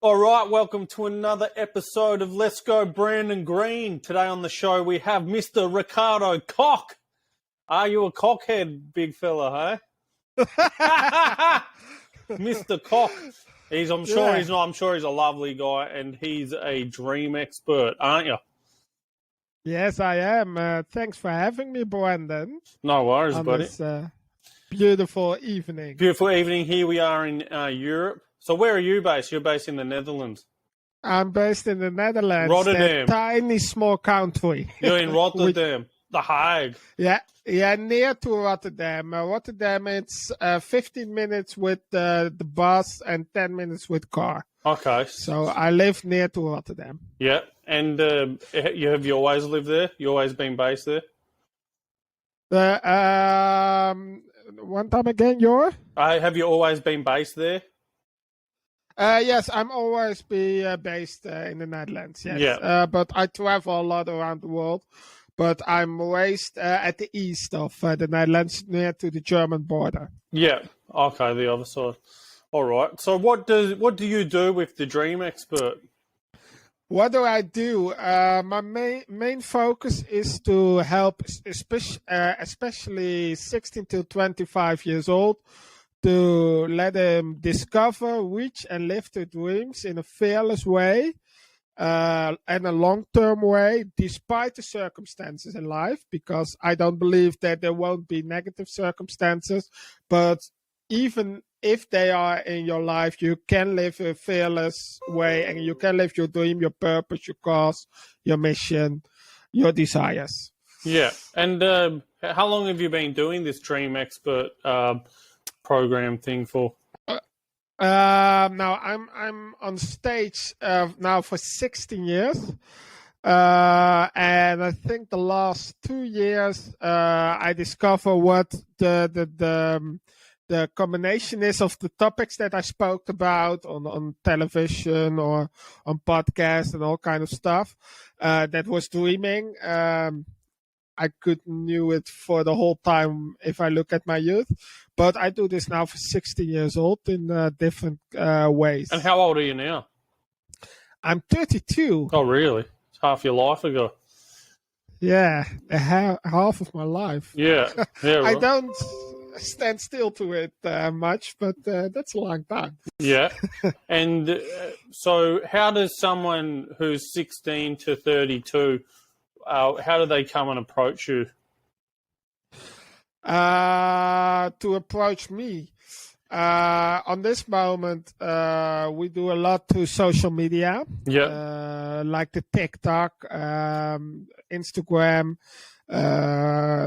All right, welcome to another episode of Let's Go Brandon Green. Today on the show we have Mr. Ricardo Kok. Are you a cockhead, big fella, hey? Mr. Kok. I'm sure he's not. I'm sure he's a lovely guy, and he's a dream expert, aren't you? Yes, I am. Thanks for having me, Brandon. No worries, buddy. This beautiful evening. Beautiful evening. Here we are in Europe. So where are you based? You're based in the Netherlands. I'm based in the Netherlands. Rotterdam. That tiny, small country. You're in Rotterdam. The Hague. Yeah, near to Rotterdam. Rotterdam, it's 15 minutes with the bus and 10 minutes with car. Okay. So I live near to Rotterdam. Yeah. And have you always lived there? You always been based there? One time again, have you always been based there? Yes, I'm always based in the Netherlands. Yes, yeah. But I travel a lot around the world. But I'm raised at the east of the Netherlands, near to the German border. Yeah. Okay, the other side. All right. So what do you do with the Droomexpert? What do I do? My main focus is to help, especially 16 to 25 years old, to let them discover, reach, and live their dreams in a fearless way and a long-term way, despite the circumstances in life, because I don't believe that there won't be negative circumstances, but even if they are in your life, you can live a fearless way and you can live your dream, your purpose, your cause, your mission, your desires. Yeah. And how long have you been doing this Droomexpert program thing for? Now I'm on stage now for 16 years. And I think the last 2 years I discovered what the combination is of the topics that I spoke about on television or on podcasts and all kind of stuff. That was dreaming. I couldn't knew it for the whole time if I look at my youth, but I do this now for 16 years old in different ways. And how old are you now? I'm 32. Oh, really? It's half your life ago. Yeah, half of my life. Yeah, yeah. Right. I don't stand still to it much, but that's a long time. Yeah. And so how does someone who's 16 to 32, how do they come and approach you? To approach me. On this moment, we do a lot to social media. Yeah. Like the TikTok, Instagram,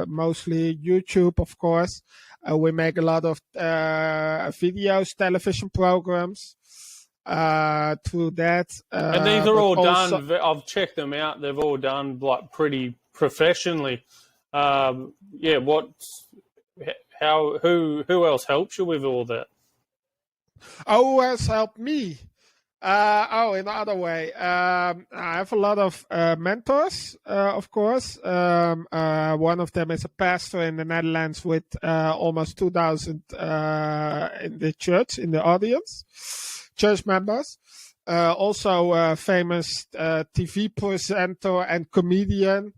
mostly YouTube, of course. We make a lot of videos, television programs. To that. And these are all done. I've checked them out. They've all done like pretty professionally. Yeah. Who else helps you with all that? Oh, who else helped me? In another way. I have a lot of mentors, of course. One of them is a pastor in the Netherlands with almost 2,000 in the church, in the audience. Church members, also a famous TV presenter and comedian.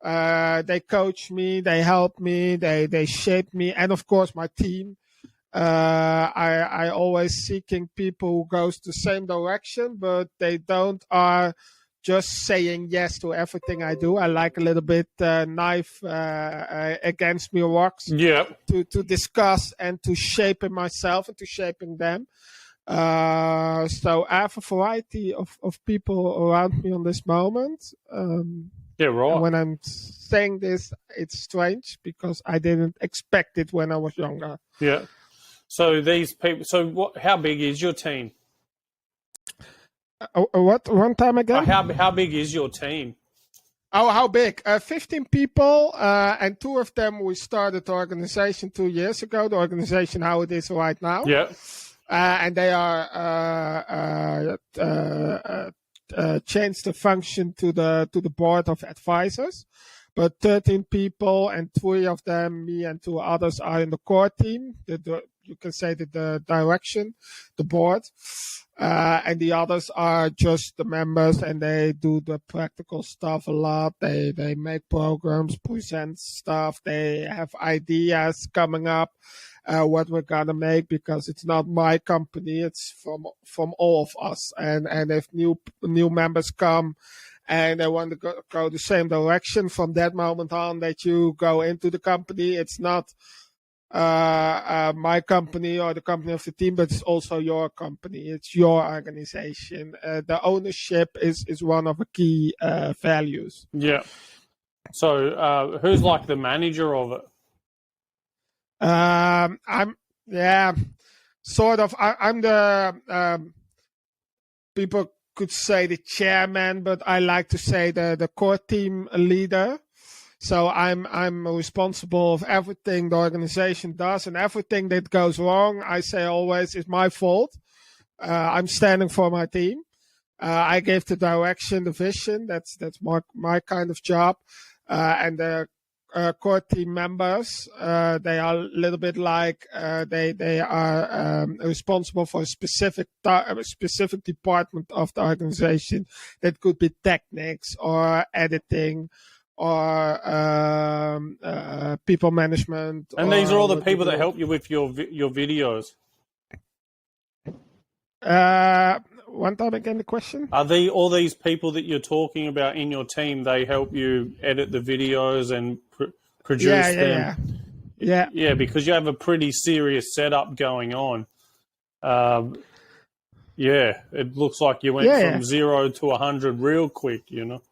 They coach me, they help me, they shape me, and of course my team. I always seeking people who goes the same direction, but they don't are just saying yes to everything I do. I like a little bit knife against me rocks. Yeah. To discuss and to shaping myself and to shaping them. So I have a variety of people around me on this moment. Yeah, right. When I'm saying this, it's strange because I didn't expect it when I was younger. Yeah. So these people. So how big is your team? What? One time again? How big is your team? Oh, how big? 15 people, and 2 of them we started the organization 2 years ago. The organization how it is right now. Yeah. And they are changed the function to the board of advisors. But 13 people and 3 of them, me and 2 others, are in the core team. The you can say that the direction, the board, and the others are just the members, and they do the practical stuff a lot. They make programs, present stuff. They have ideas coming up, what we're gonna make, because it's not my company, it's from all of us. And if new members come and they want to go the same direction, from that moment on that you go into the company, it's not my company or the company of the team, but it's also your company. It's your organization. The ownership is one of the key values. Yeah. So who's like the manager of it? I'm sort of. I'm the people could say the chairman, but I like to say the core team leader. So I'm responsible of everything the organization does, and everything that goes wrong, I say always, is my fault. I'm standing for my team. I gave the direction, the vision. That's my kind of job. And the core team members, they are a little bit like they are responsible for a specific department of the organization. That could be techniques or editing or people management. And these are all the people that help you with your videos. One time again, the question? Are all these people that you're talking about in your team, they help you edit the videos and produce them? Yeah, because you have a pretty serious setup going on. It looks like you went from 0 to 100 real quick, you know?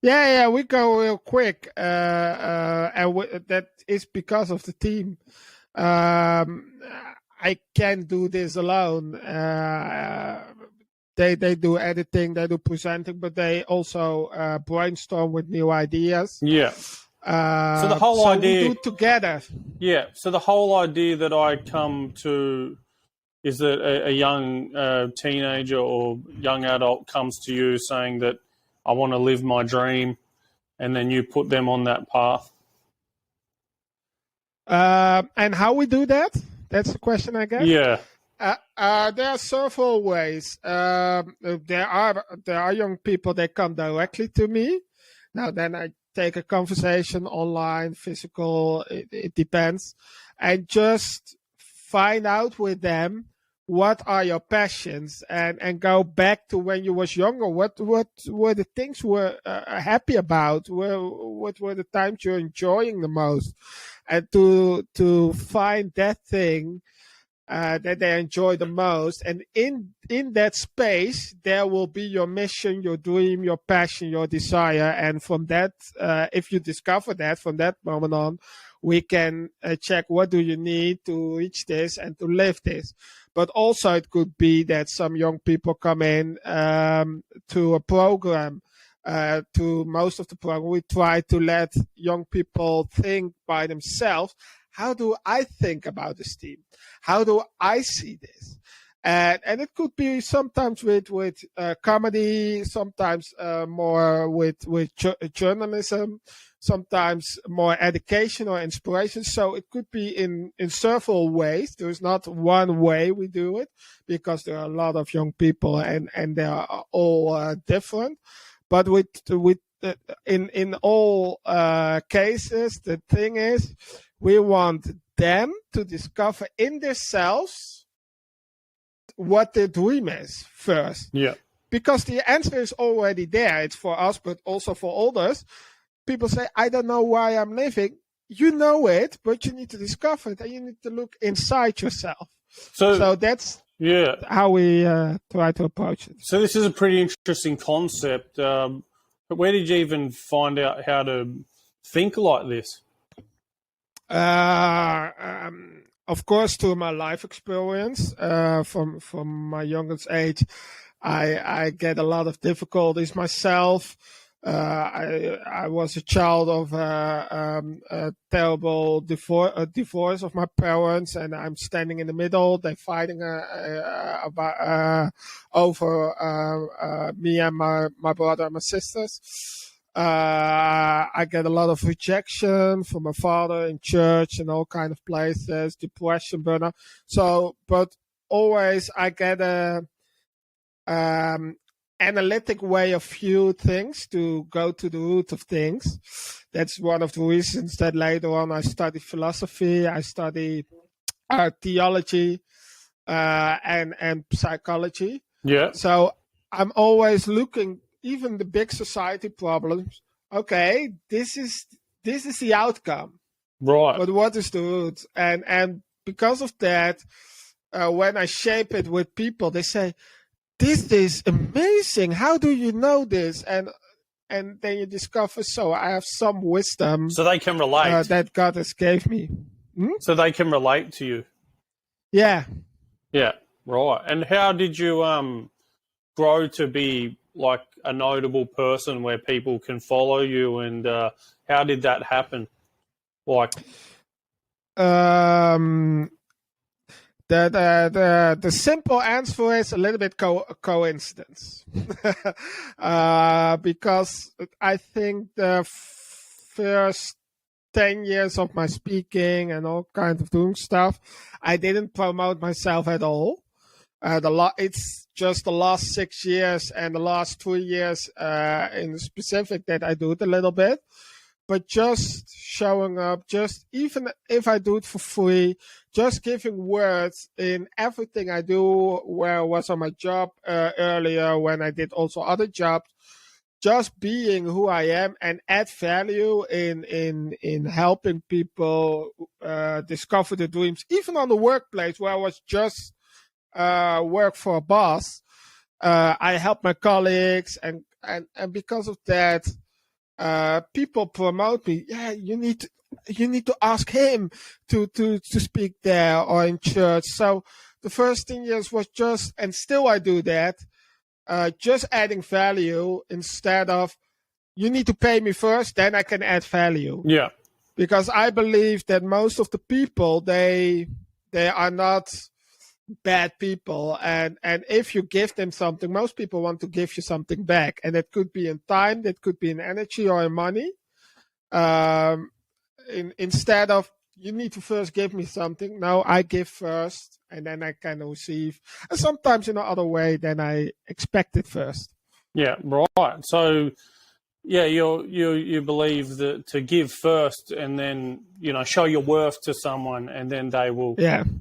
Yeah, we go real quick, and that is because of the team. I can't do this alone. They do editing, they do presenting, but they also brainstorm with new ideas. Yeah. So the whole idea, we do it together. Yeah. So the whole idea that I come to is that a young teenager or young adult comes to you saying that I want to live my dream, and then you put them on that path. And how we do that? That's the question, I guess. Yeah. There are several ways. There are young people that come directly to me. Now, then I take a conversation online, physical. It depends, and just find out with them what are your passions, and go back to when you was younger. What were the things you were happy about? What were the times you're enjoying the most? And to find that thing that they enjoy the most, and in that space there will be your mission, your dream, your passion, your desire. And from that, if you discover that, from that moment on, we can check what do you need to reach this and to live this. But also it could be that some young people come in to a program. To most of the program, we try to let young people think by themselves. How do I think about this team? How do I see this? And it could be sometimes with comedy, sometimes more with journalism, sometimes more education or inspiration. So it could be in several ways. There is not one way we do it, because there are a lot of young people and they are all different. But in all cases, the thing is, we want them to discover in themselves what their dream is first. Yeah. Because the answer is already there. It's for us, but also for others. People say, I don't know why I'm living. You know it, but you need to discover it, and you need to look inside yourself. So that's how we try to approach it. So this is a pretty interesting concept. But where did you even find out how to think like this? Of course, through my life experience, from my youngest age, I get a lot of difficulties myself. I was a child of a terrible divorce of my parents, and I'm standing in the middle. They're fighting over me and my brother and my sisters. I get a lot of rejection from my father in church and all kind of places, depression, burnout. So, but always I get a analytic way of view things to go to the root of things. That's one of the reasons that later on I study philosophy, I study theology, and psychology. Yeah. So I'm always looking, even the big society problems. Okay, this is the outcome. Right. But what is the root? And because of that, when I shape it with people, they say, "This is amazing. How do you know this?" And then you discover, so I have some wisdom. So they can relate. That God has gave me. So they can relate to you. Yeah. Yeah. Right. And how did you grow to be like a notable person where people can follow you, and how did that happen? Like, the simple answer is a little bit coincidence, because I think the first 10 years of my speaking and all kinds of doing stuff, I didn't promote myself at all. It's just the last 6 years and the last 2 years in specific that I do it a little bit. But just showing up, just even if I do it for free, just giving words in everything I do, where I was on my job earlier, when I did also other jobs, just being who I am and add value in helping people discover their dreams, even on the workplace where I was just work for a boss. I help my colleagues, and because of that, people promote me. Yeah, you need to ask him to speak there or in church. So the first 10 years was just, and still I do that, just adding value instead of you need to pay me first, then I can add value. yeah. Because I believe that most of the people they are not bad people, and if you give them something, most people want to give you something back, and that could be in time, that could be in energy or in money. Instead of you need to first give me something, no, I give first and then I can receive, and sometimes in another way than I expected first. Yeah, right. So yeah, you believe that to give first and then, show your worth to someone, and then they will,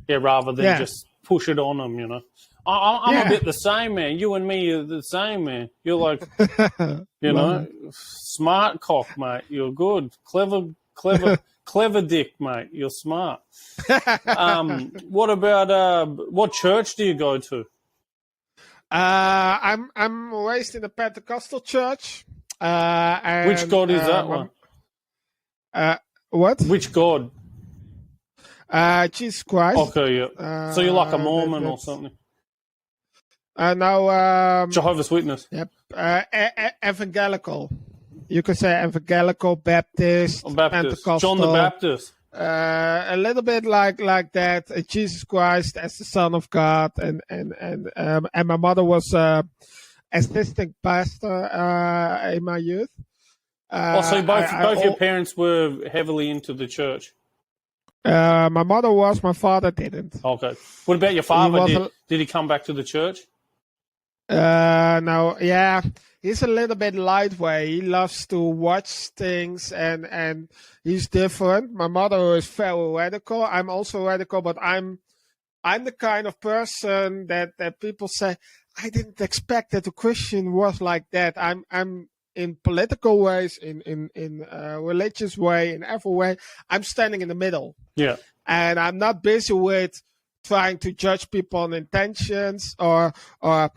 rather than just push it on them, I'm a bit the same, man. You and me are the same, man. You're like, smart cock, mate. You're good. Clever dick, mate. You're smart. What about, what church do you go to? I'm raised in a Pentecostal church. Which God is that one? What? Which God? Jesus Christ. Okay, yeah. So you're like a Mormon or something? No. Jehovah's Witness. Yep. Evangelical. You could say evangelical, Baptist, Pentecostal. John the Baptist. A little bit like that. Jesus Christ as the Son of God, and my mother was assistant pastor in my youth. So both your parents were heavily into the church. My mother was, my father didn't. Okay. What about your father? Did he come back to the church? No, yeah. He's a little bit lightweight. He loves to watch things, and he's different. My mother is very radical. I'm also radical, but I'm the kind of person that people say, I didn't expect that a Christian was like that. I'm in political ways, in religious way, in every way, I'm standing in the middle. Yeah. And I'm not busy with trying to judge people on intentions or are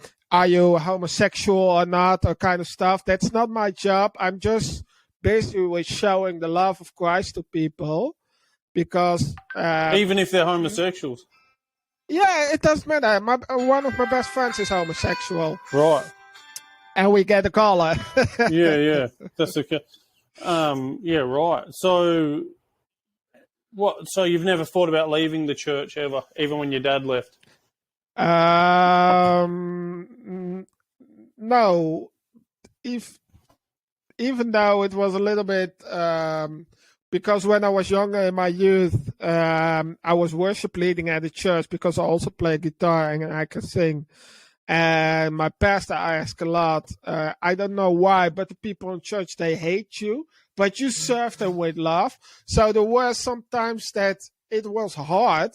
you homosexual or not, or kind of stuff. That's not my job. I'm just busy with showing the love of Christ to people, because even if they're homosexuals. Yeah, it doesn't matter. One of my best friends is homosexual. Right. And we get a caller. yeah. That's okay. Yeah, right. So So you've never thought about leaving the church ever, even when your dad left? No. If even though it was a little bit, because when I was younger in my youth, I was worship leading at the church because I also play guitar and I can sing. And my pastor asked a lot. I don't know why, but the people in church, they hate you, but you serve them with love. So there were sometimes that it was hard,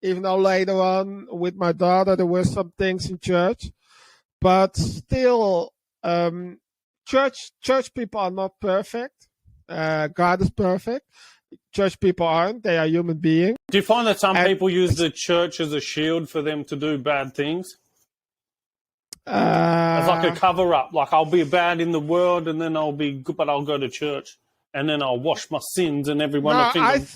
even though later on with my daughter, there were some things in church. But still, church people are not perfect. God is perfect. Church people aren't. They are human beings. Do you find that some people use the church as a shield for them to do bad things? It's like a cover-up. Like, I'll be bad in the world, and then I'll be good, but I'll go to church, and then I'll wash my sins, and everyone will think...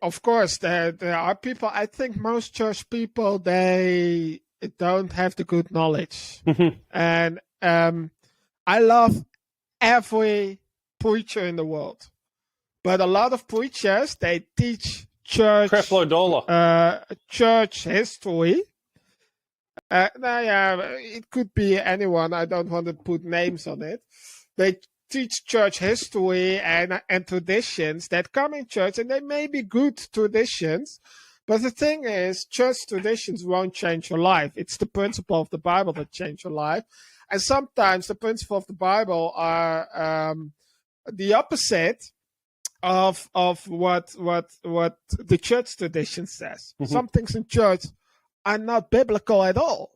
Of course, there are people. I think most church people, they don't have the good knowledge. And I love every preacher in the world. But a lot of preachers, they teach church history. It could be anyone. I don't want to put names on it. They teach church history and traditions that come in church, and they may be good traditions. But the thing is, church traditions won't change your life. It's the principle of the Bible that change your life. And sometimes the principle of the Bible are the opposite of what the church tradition says. Some things in church are not biblical at all.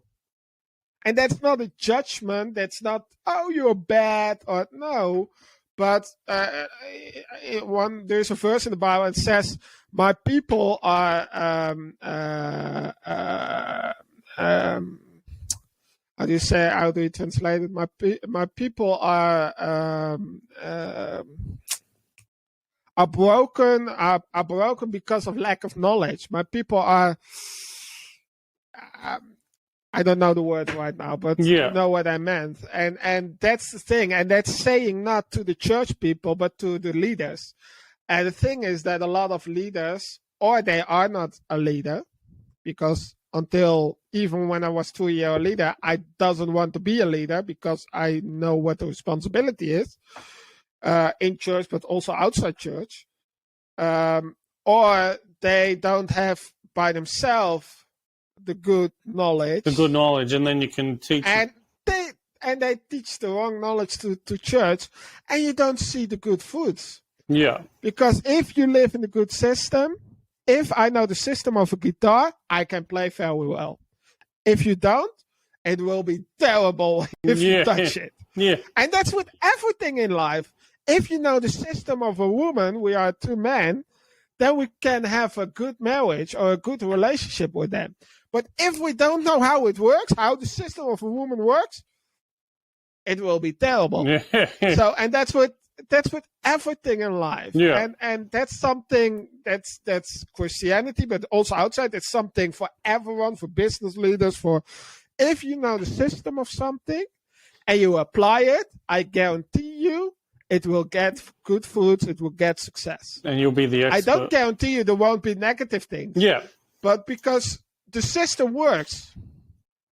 And that's not a judgment. That's not, oh, you're bad, or no. But there's a verse in the Bible that says, my people are, how do you translate it? My people are broken because of lack of knowledge. My people are, I don't know the word right now, but you know what I meant. And that's the thing. And that's saying not to the church people, but to the leaders. And the thing is that a lot of leaders, or they are not a leader, because until even when I was 2-year leader, I doesn't want to be a leader because I know what the responsibility is in church, but also outside church. Or they don't have by themselves the good knowledge. And then you can teach and they teach the wrong knowledge to church, and you don't see the good fruits. Yeah. Because if you live in a good system, if I know the system of a guitar, I can play very well. If you don't, it will be terrible if you touch it. Yeah. And that's with everything in life. If you know the system of a woman, we are 2 men, then we can have a good marriage or a good relationship with them. But if we don't know how it works, how the system of a woman works, it will be terrible. So, and that's with everything in life. Yeah. And that's something that's Christianity, but also outside, it's something for everyone, for business leaders, for if you know the system of something and you apply it, I guarantee you it will get good fruits, it will get success. And you'll be the expert. I don't guarantee you there won't be negative things. Yeah. But because the system works.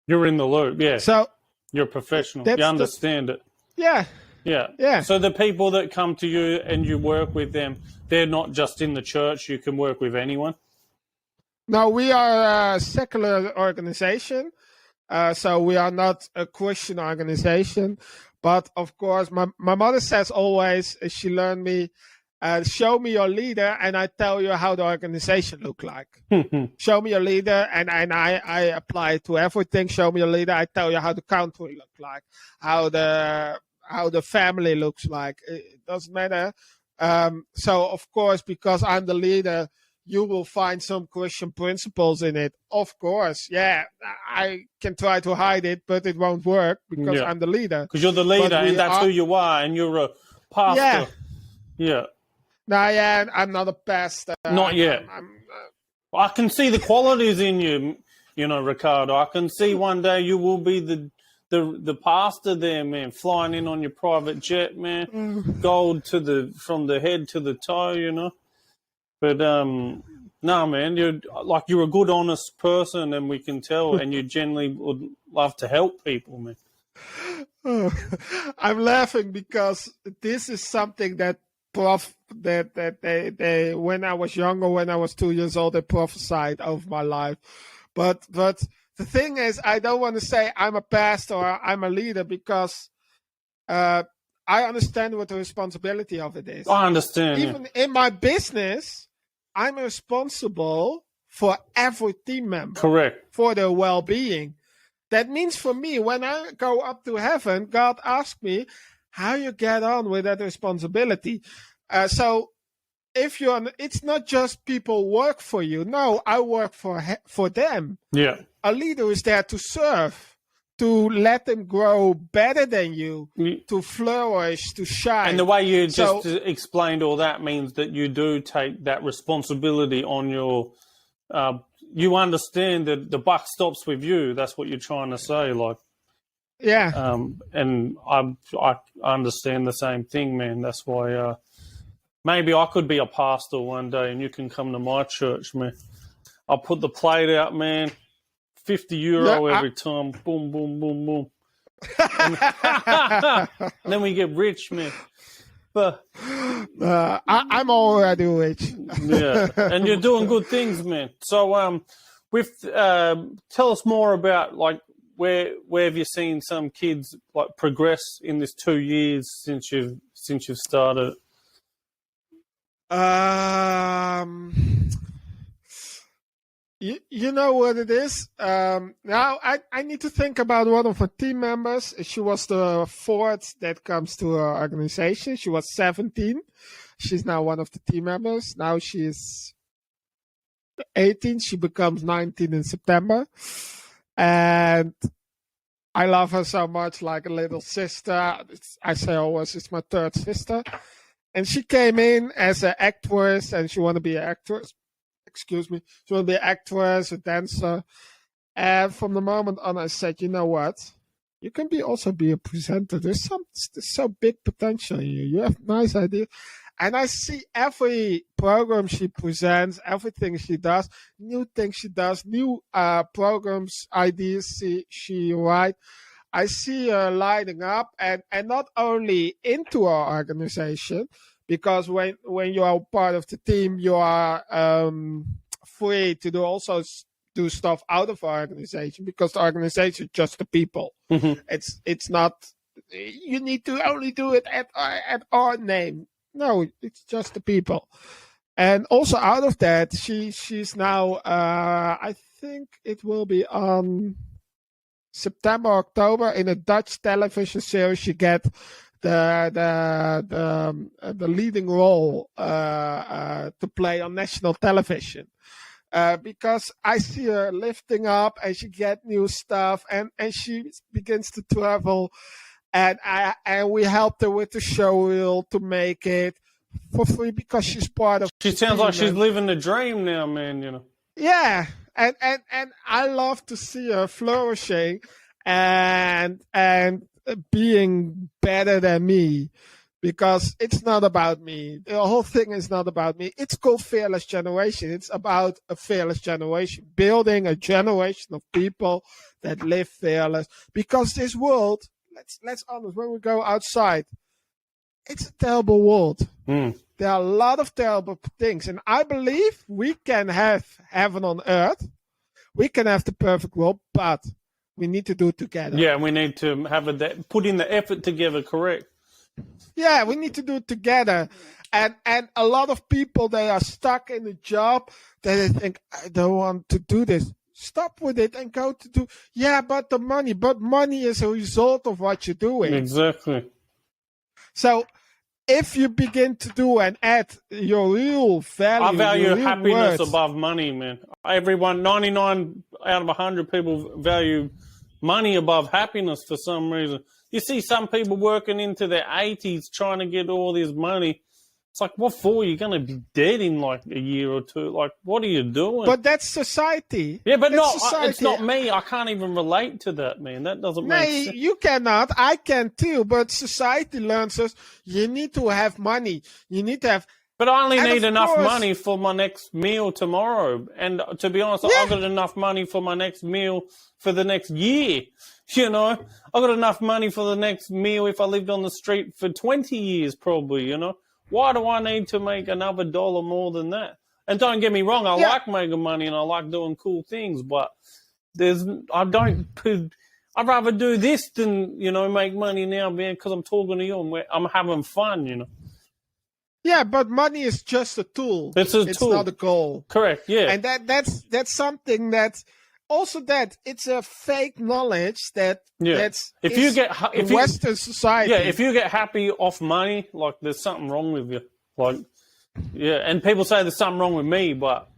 You're in the loop, yeah. So you're a professional. You understand it. Yeah. Yeah. Yeah. So the people that come to you and you work with them, they're not just in the church. You can work with anyone. No, we are a secular organization. So we are not a Christian organization. But of course, my mother says always, she learned me, show me your leader and I tell you how the organization look like. Show me your leader and I apply it to everything. Show me your leader, I tell you how the country look like, how the family looks like. It doesn't matter. So of course, because I'm the leader, you will find some Christian principles in it. Of course, yeah. I can try to hide it, but it won't work because I'm the leader. Because you're the leader and that's who you are and you're a pastor. Yeah. No, I'm not a pastor. Not yet. I can see the qualities in you, Ricardo. I can see one day you will be the pastor there, man, flying in on your private jet, man. Gold from the head to the toe, But no, man, you're a good, honest person, and we can tell, and you generally would love to help people, man. I'm laughing because this is something that they when I was younger, when I was 2 years old, they prophesied over my life. But the thing is, I don't want to say I'm a pastor or I'm a leader because I understand what the responsibility of it is. I understand. Even in my business, I'm responsible for every team member. Correct. For their well-being. That means for me, when I go up to heaven, God asks me how you get on with that responsibility. So if it's not just people work for you. No, I work for them. Yeah. A leader is there to serve, to let them grow better than you, to flourish, to shine. And the way you just explained all that means that you do take that responsibility on your. You understand that the buck stops with you. That's what you're trying to say, like. Yeah. And I understand the same thing, man. That's why maybe I could be a pastor one day, and you can come to my church, man. I'll put the plate out, man. €50 every time. Boom, boom, boom, boom. And then we get rich, man. But I'm already rich. Yeah, and you're doing good things, man. So, tell us more about like where have you seen some kids like progress in this 2 years since you've started? You know what it is? Now I need to think about one of my team members. She was the fourth that comes to our organization. She was 17. She's now one of the team members. Now she's 18. She becomes 19 in September. And I love her so much, like a little sister. I say always it's my third sister. And she came in as an actress, and she wanted to be an actress. Excuse me. She wanted to be an actress, a dancer. And from the moment on, I said, you know what? You can also be a presenter. There's so big potential in you. You have nice ideas. And I see every program she presents, everything she does, new things she does, new programs, ideas she writes. I see her lighting up, and not only into our organization, because when you are part of the team, you are free to do stuff out of our organization, because the organization is just the people. Mm-hmm. It's not, you need to only do it at our name. No, it's just the people. And also out of that, she's now, I think it will be on September, October, in a Dutch television series. She get the leading role to play on national television. Because I see her lifting up, and she get new stuff, and she begins to travel. And we helped her with the show reel to make it for free, because she's part of. She sounds like she's living the dream now, man. You know. Yeah, and I love to see her flourishing and being better than me, because it's not about me. The whole thing is not about me. It's called Fearless Generation. It's about a fearless generation, building a generation of people that live fearless. Because this world, let's honest, when we go outside, it's a terrible world. There are a lot of terrible things, and I believe we can have heaven on earth. We can have the perfect world, but we need to do it together. Yeah, we need to put in the effort together. Correct. Yeah, we need to do it together. And a lot of people, they are stuck in a job that they think, I don't want to do this. Stop with it and go to do. Yeah, but money is a result of what you're doing. Exactly. So if you begin to do and add your real value, I value happiness words, above money, man. 99 out of 100 people value money above happiness for some reason. You see some people working into their 80s trying to get all this money. It's like, what for? You're going to be dead in like a year or two. Like, what are you doing? But that's society. Yeah, but it's not me. I can't even relate to that, man. That doesn't make sense. You cannot. I can too. But society learns us, you need to have money. You need to have But I only And need of enough course- money for my next meal tomorrow. And to be honest, Yeah. I've got enough money for my next meal for the next year. You know, I've got enough money for the next meal if I lived on the street for 20 years, probably, you know. Why do I need to make another dollar more than that? And don't get me wrong, I Yeah. like making money and I like doing cool things, but I'd rather do this than, you know, make money now, man, because I'm talking to you and I'm having fun, you know. Yeah, but money is just a tool. It's a It's tool. not a goal. Correct, yeah. And that's something that also that it's a fake knowledge that's If you get in Western society. Yeah, if you get happy off money, like there's something wrong with you. Like, yeah, and people say there's something wrong with me, but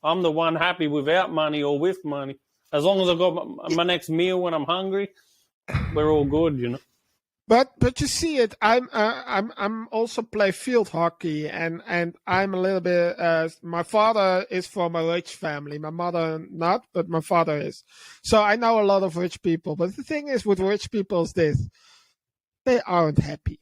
I'm the one happy without money or with money. As long as I've got my next meal when I'm hungry, we're all good, you know. But you see it. I'm also play field hockey, and I'm a little bit. My father is from a rich family. My mother not, but my father is. So I know a lot of rich people. But the thing is with rich people is this: they aren't happy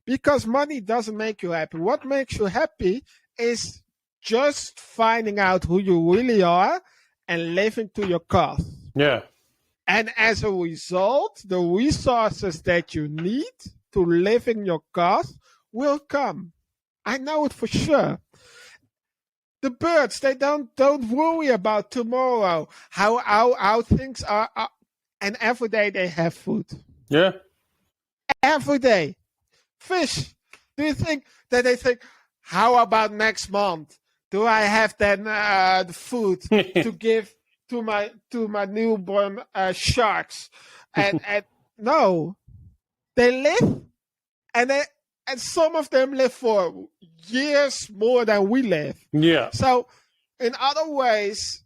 because money doesn't make you happy. What makes you happy is just finding out who you really are and living to your cost. Yeah. And as a result, the resources that you need to live in your cost will come. I know it for sure. The birds, they don't worry about tomorrow, how things are, and every day they have food. Yeah. Every day. Fish, do you think that they think, how about next month? Do I have then the food to give to my newborn sharks? And no, they live, and some of them live for years more than we live. Yeah. So, in other ways,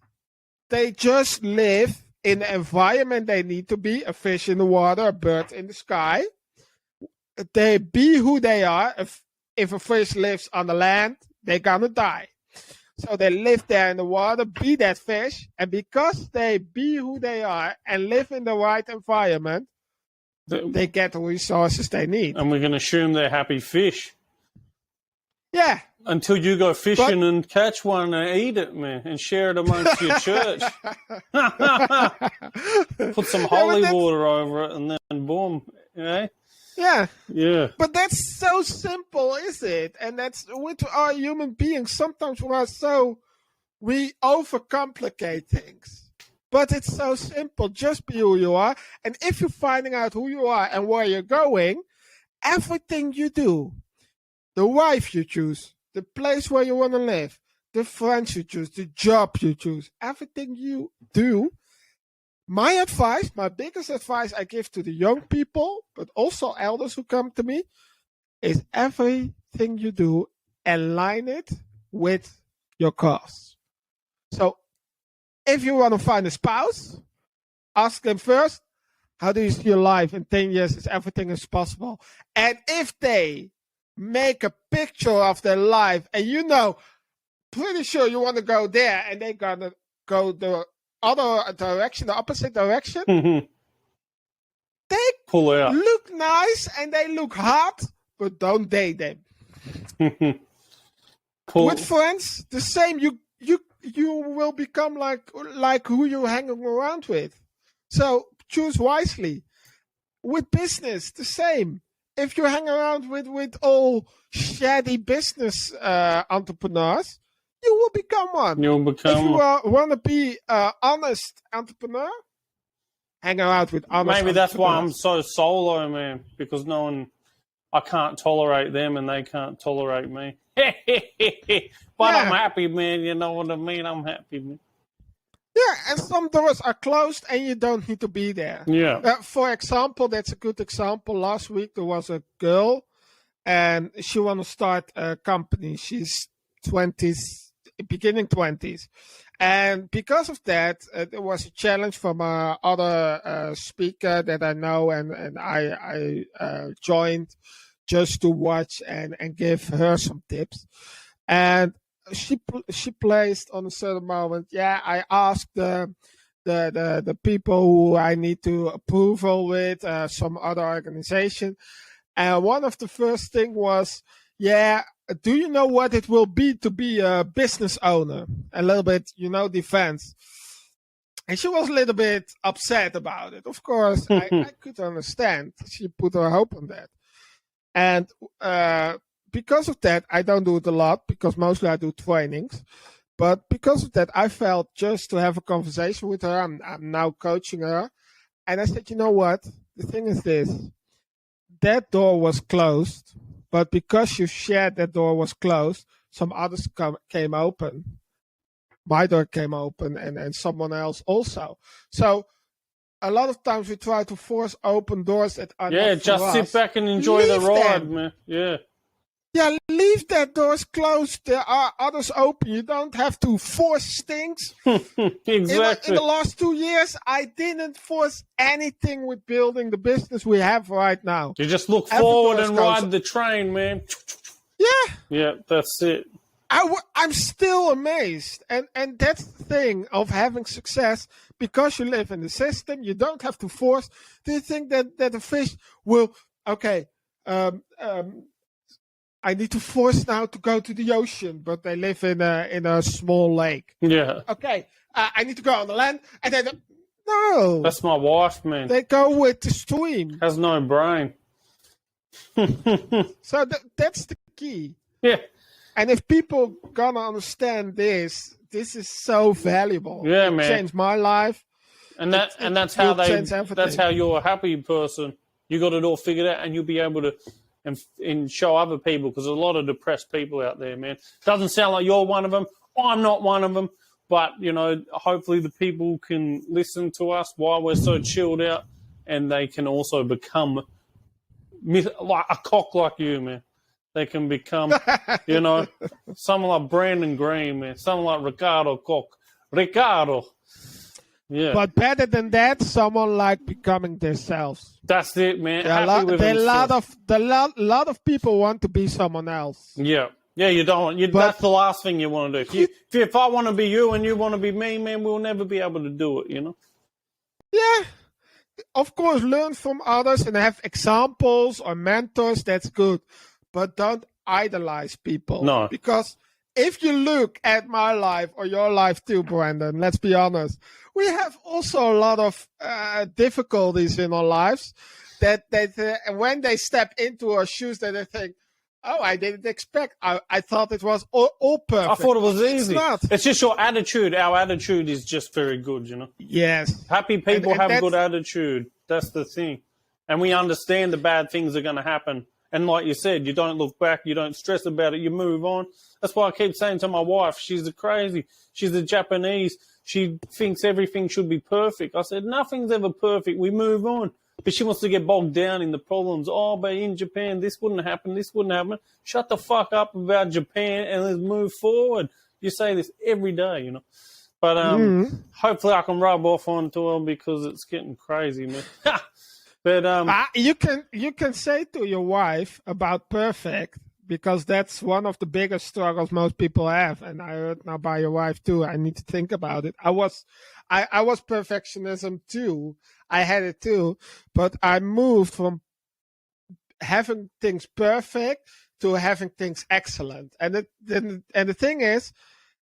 they just live in the environment they need to be: a fish in the water, a bird in the sky. They be who they are. If a fish lives on the land, they're gonna die. So they live there in the water, be that fish, and because they be who they are and live in the right environment, they get the resources they need. And we can assume they're happy fish. Yeah. Until you go fishing and catch one and eat it, man, and share it amongst your church. Put some holy water over it and then boom, eh? Yeah. Yeah. But that's so simple, is it? And that's with our human beings. Sometimes we overcomplicate things. But it's so simple. Just be who you are. And if you're finding out who you are and where you're going, everything you do, the wife you choose, the place where you want to live, the friends you choose, the job you choose, everything you do, my advice, my biggest advice I give to the young people, but also elders who come to me, is everything you do, align it with your cause. So if you want to find a spouse, ask them first, how do you see your life in 10 years? Is everything is possible? And if they make a picture of their life and you know, pretty sure you want to go there and they're going to go the other direction, the opposite direction, they pull out. Look nice and they look hot, but don't date them. With friends, the same. You will become like who you're hanging around with. So choose wisely. With business, the same. If you hang around with all shady business entrepreneurs, you will become one. If you want to be an honest entrepreneur, hang around with honest Maybe that's why I'm so solo, man, because I can't tolerate them and they can't tolerate me. But I'm happy, man. You know what I mean? I'm happy, man. Yeah, and some doors are closed and you don't need to be there. Yeah. For example, that's a good example. Last week there was a girl and she wants to start a company. She's 20s, beginning 20s. And because of that, there was a challenge from other speaker that I know and I joined just to watch and give her some tips. And she placed on a certain moment, I asked the people who I need to approval with, some other organization. And one of the first thing was, do you know what it will be to be a business owner? A little bit, defense. And she was a little bit upset about it. Of course, I could understand. She put her hope on that. And because of that, I don't do it a lot because mostly I do trainings. But because of that, I felt just to have a conversation with her. I'm now coaching her. And I said, you know what? The thing is this. That door was closed. But because you shared that door was closed, some others came open. My door came open and someone else also. So a lot of times we try to force open doors that are not for just us. sit back and enjoy the ride, man. Yeah. Yeah, leave that doors closed. There are others open. You don't have to force things. Exactly. In the last 2 years, I didn't force anything with building the business we have right now. You just look forward and ride the train, man. Yeah. Yeah, that's it. I'm still amazed. And that's the thing of having success. Because you live in the system, you don't have to force. Do you think that a fish will, I need to force now to go to the ocean, but they live in a small lake. Yeah. Okay, I need to go on the land, and then no. That's my wife, man. They go with the stream. Has no brain. So that's the key. Yeah. And if people gonna understand this is so valuable. Yeah, it man. Changed my life. And that's how you're a happy person. You got it all figured out, and you'll be able to. And show other people, because there's a lot of depressed people out there, man. Doesn't sound like you're one of them. I'm not one of them. But, hopefully the people can listen to us while we're so chilled out, and they can also become like a cock like you, man. They can become, someone like Brandon Green, man. Someone like Ricardo Kok. Ricardo. Yeah. But better than that, someone like becoming themselves. That's it, man. A lot of people want to be someone else. Yeah. Yeah, you don't. That's the last thing you want to do. If I want to be you and you want to be me, man, we'll never be able to do it, Yeah. Of course, learn from others and have examples or mentors. That's good. But don't idolize people. No. Because if you look at my life or your life too, Brandon, let's be honest, we have also a lot of difficulties in our lives that when they step into our shoes, that they think, oh, I didn't expect. I thought it was all perfect. I thought it was easy. It's not. It's just your attitude. Our attitude is just very good, Yes. Happy people have good attitude. That's the thing. And we understand the bad things are going to happen. And like you said, you don't look back. You don't stress about it. You move on. That's why I keep saying to my wife, she's crazy. She's a Japanese. She thinks everything should be perfect. I said, nothing's ever perfect. We move on. But she wants to get bogged down in the problems. Oh, but in Japan, this wouldn't happen. This wouldn't happen. Shut the fuck up about Japan and let's move forward. You say this every day, But hopefully I can rub off onto her because it's getting crazy, man. But you can say to your wife about perfect, because that's one of the biggest struggles most people have. And I heard now by your wife too. I need to think about it. I was perfectionism too. I had it too, but I moved from having things perfect to having things excellent. And the thing is,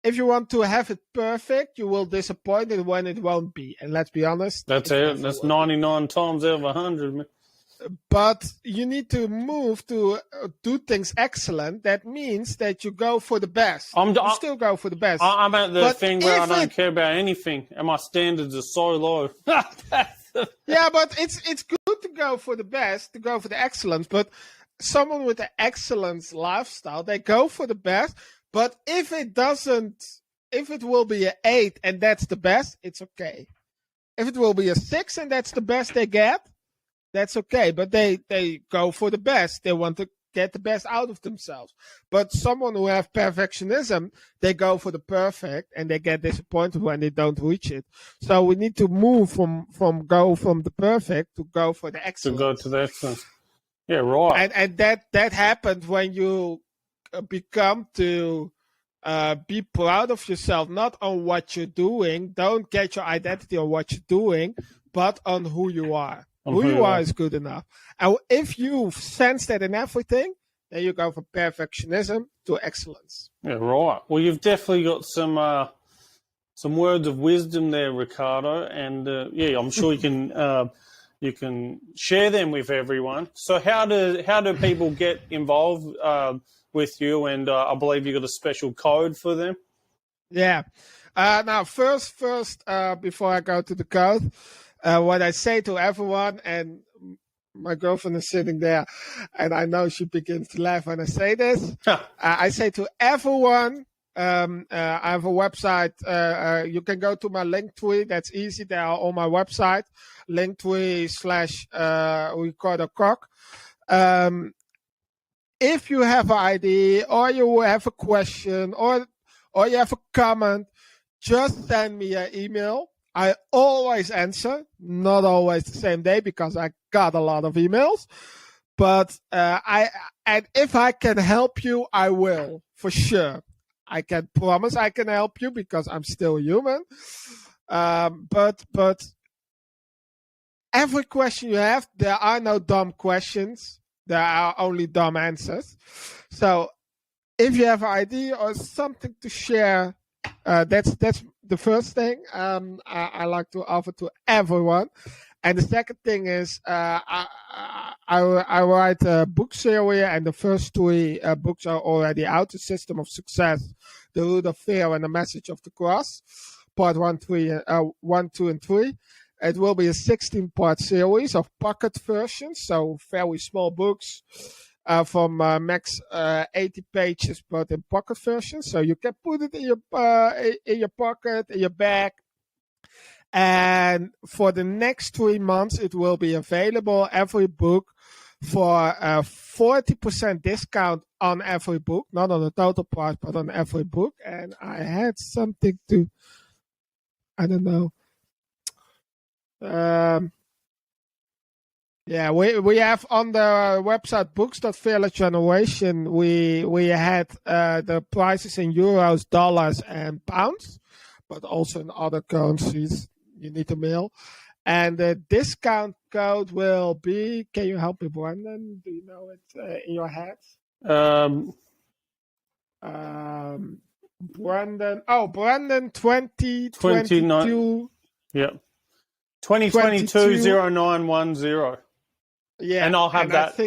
if you want to have it perfect, you will disappoint it when it won't be. And let's be honest, that's it. That's 99 times out of 100, man. But you need to move to do things excellent. That means that you go for the best. You still go for the best. I'm at the thing where I don't care about anything, and my standards are so low. Yeah, but it's good to go for the best, to go for the excellence. But someone with the excellence lifestyle, they go for the best. But if it will be an 8 and that's the best, it's okay. If it will be a 6 and that's the best they get, that's okay. But they go for the best. They want to get the best out of themselves. But someone who have perfectionism, they go for the perfect and they get disappointed when they don't reach it. So we need to move from the perfect to go for the excellence. To go to the excellence. Yeah, right. And that happened when you become to be proud of yourself, not on what you're doing. Don't get your identity on what you're doing, but on who you are. Who you are is good enough. And if you sense that in everything, Then you go from perfectionism to excellence. Yeah, right. Well, you've definitely got some words of wisdom there, Ricardo, and I'm sure you can share them with everyone. So how do people get involved with you? And I believe you got a special code for them. Yeah. Now, first, before I go to the code, what I say to everyone, and my girlfriend is sitting there, and I know she begins to laugh when I say this. I say to everyone, I have a website. You can go to my Linktree. That's easy. They are on my website, Linktree/Ricardo Kok. If you have an idea, or you have a question, or you have a comment, just send me an email. I always answer, not always the same day because I got a lot of emails. But and if I can help you, I will, for sure. I can promise I can help you because I'm still human. But every question you have, there are no dumb questions. There are only dumb answers. So if you have an idea or something to share, that's the first thing I like to offer to everyone. And the second thing is I write a book series, and the first 3 books are already out. The System of Success, The Root of Fear, and The Message of the Cross, part 1, 2, and 3. It will be a 16-part series of pocket versions, so very small books from max 80 pages, but in pocket versions. So you can put it in your pocket, in your bag. And for the next 3 months, it will be available, every book, for a 40% discount on every book, not on the total price, but on every book. And I had something to, I don't know. We have on the website books.fearless generation, we had the prices in euros, dollars, and pounds, but also in other currencies you need to mail. And the discount code will be, can you help me, Brandon? Do you know it in your head? Brandon 2022. Yeah. 2022-0910. Yeah. And I'll have that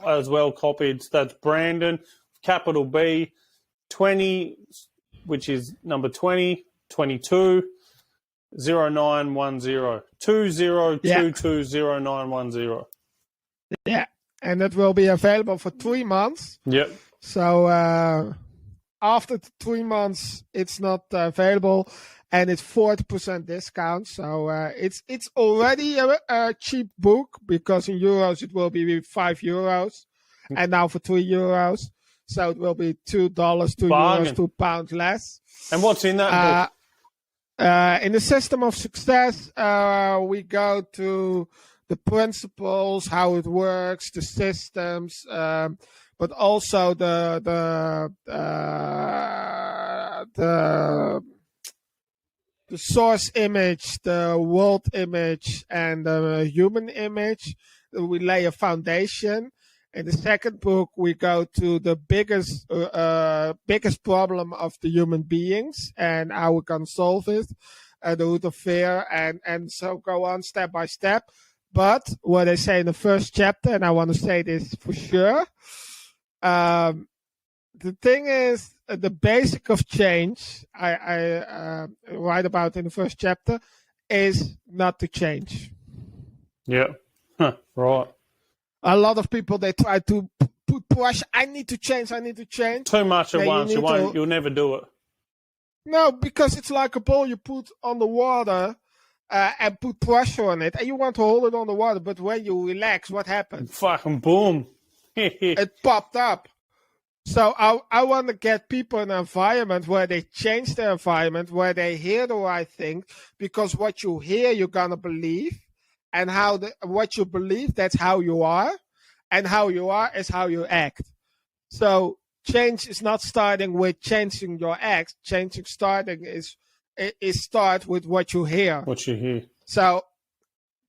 as well copied. That's Brandon, capital B, 20, which is number 20, 22, 0910. 20220910. Yeah. And it will be available for 3 months. Yep. So after the 3 months, it's not available. And it's 40% discount, so it's already a cheap book, because in euros it will be €5, and now for €3, so it will be $2, €2, £2 less. And what's in that book? In the System of Success, we go to the principles, how it works, the systems, but also the source image, the world image, and the human image. We lay a foundation. In the second book, we go to the biggest problem of the human beings and how we can solve it, the root of fear, and so go on step by step. But what I say in the first chapter, and I want to say this for sure, the thing is, the basic of change, I write about in the first chapter, is not to change. Yeah. Right. A lot of people, they try to put pressure. I need to change. Too much at once. You'll never do it. No, because it's like a ball you put on the water and put pressure on it, and you want to hold it on the water, but when you relax, what happens? Fucking boom. It popped up. So I want to get people in an environment where they change their environment, where they hear the right thing, because what you hear, you're going to believe. And what you believe, that's how you are. And how you are is how you act. So change is not starting with changing your act. Starting is start with what you hear. What you hear. So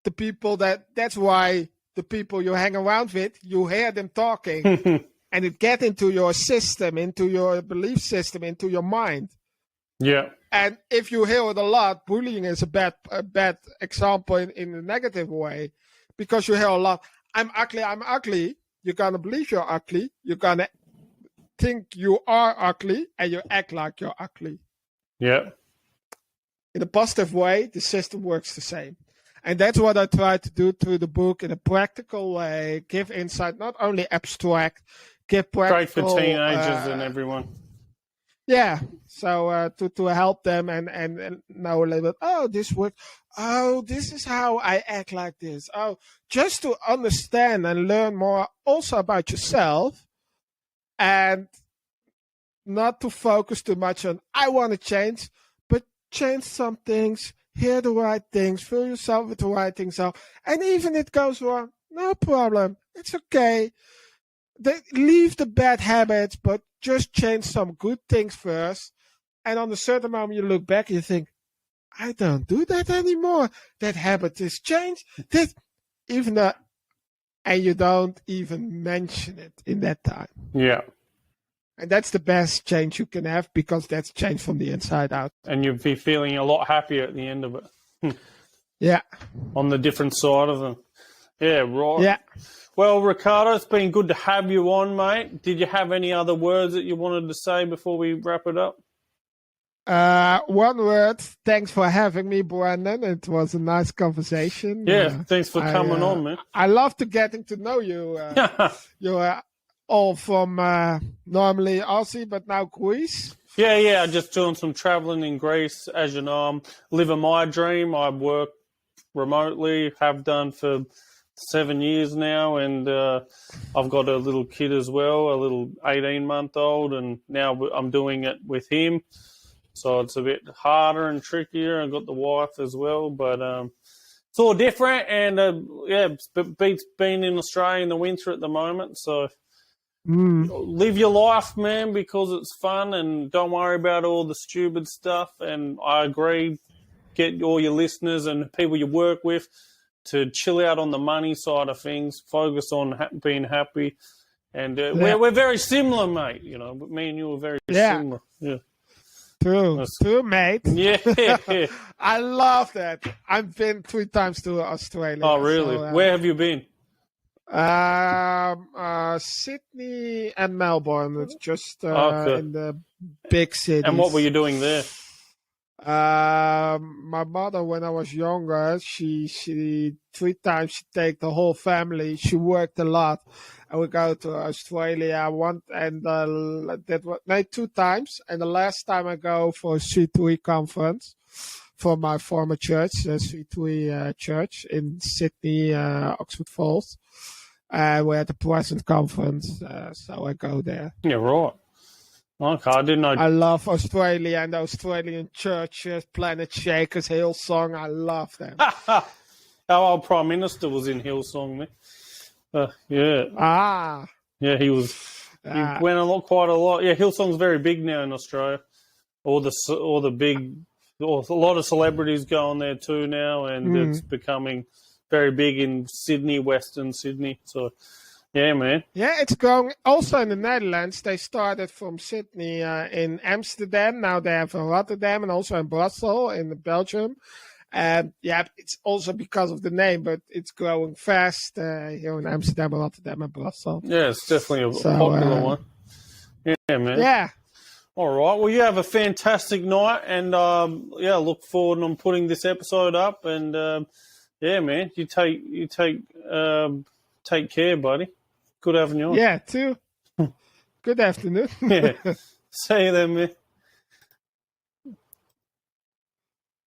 that's why the people you hang around with, you hear them talking. and it get into your system, into your belief system, into your mind. Yeah. And if you hear it a lot, bullying is a bad example in a negative way, because you hear a lot, I'm ugly. You're going to believe you're ugly. You're going to think you are ugly, and you act like you're ugly. Yeah. In a positive way, the system works the same. And that's what I try to do through the book in a practical way, give insight, not only abstract, give practical. Great for teenagers and everyone. Yeah, so to help them and know a little bit, oh, this works. Oh, this is how I act like this. Oh, just to understand and learn more also about yourself, and not to focus too much on, I want to change, but change some things, hear the right things, fill yourself with the right things out. And even if it goes wrong, no problem. It's okay. Leave the bad habits, but just change some good things first. And on a certain moment, you look back and you think, I don't do that anymore. That habit is changed. And you don't even mention it in that time. Yeah. And that's the best change you can have, because that's change from the inside out. And you'll be feeling a lot happier at the end of it. Yeah. On the different side of them. Yeah, right. Yeah. Well, Ricardo, it's been good to have you on, mate. Did you have any other words that you wanted to say before we wrap it up? One word. Thanks for having me, Brandon. It was a nice conversation. Yeah, thanks for coming on, man. I love getting to know you. You're all from normally Aussie, but now Greece. Yeah. I'm just doing some traveling in Greece. As you know, I'm living my dream. I work remotely, have done for 7 years now, and I've got a little kid as well, a little 18-month-old, and now I'm doing it with him. So it's a bit harder and trickier. I've got the wife as well, but it's all different, and it beats being in Australia in the winter at the moment. So live your life, man, because it's fun, and don't worry about all the stupid stuff. And I agree, get all your listeners and people you work with to chill out on the money side of things, focus on being happy. And we're very similar, mate. You know, me and you are very similar. Yeah. True, mate. Yeah. I love that. I've been 3 times to Australia. Oh, really? So, where have you been? Sydney and Melbourne. It's just in the big cities. And what were you doing there? My mother, when I was younger, she 3 times she take the whole family. She worked a lot, and we go to Australia 2 times. And the last time I go for a C3 conference for my former church, the C3 church in Sydney, Oxford Falls. We're at the present conference, so I go there. Yeah, right. Okay, I didn't know. I love Australia and the Australian churches, Planet Shakers, Hillsong. I love them. Our old Prime Minister was in Hillsong, man. Yeah. Yeah, he was. He went quite a lot. Yeah, Hillsong's very big now in Australia. A lot of celebrities go on there too now, and it's becoming very big in Sydney, Western Sydney. So, yeah, man. Yeah, it's going also in the Netherlands. They started from Sydney in Amsterdam. Now they have in Rotterdam and also in Brussels in Belgium. And it's also because of the name, but it's growing fast here in Amsterdam, Rotterdam, and Brussels. Yeah, it's definitely a popular one. Yeah, man. Yeah. All right. Well, you have a fantastic night, and look forward on putting this episode up. And yeah, man, you take care, buddy. Good having you on. Yeah, too. Good afternoon. Yeah. See you then, man.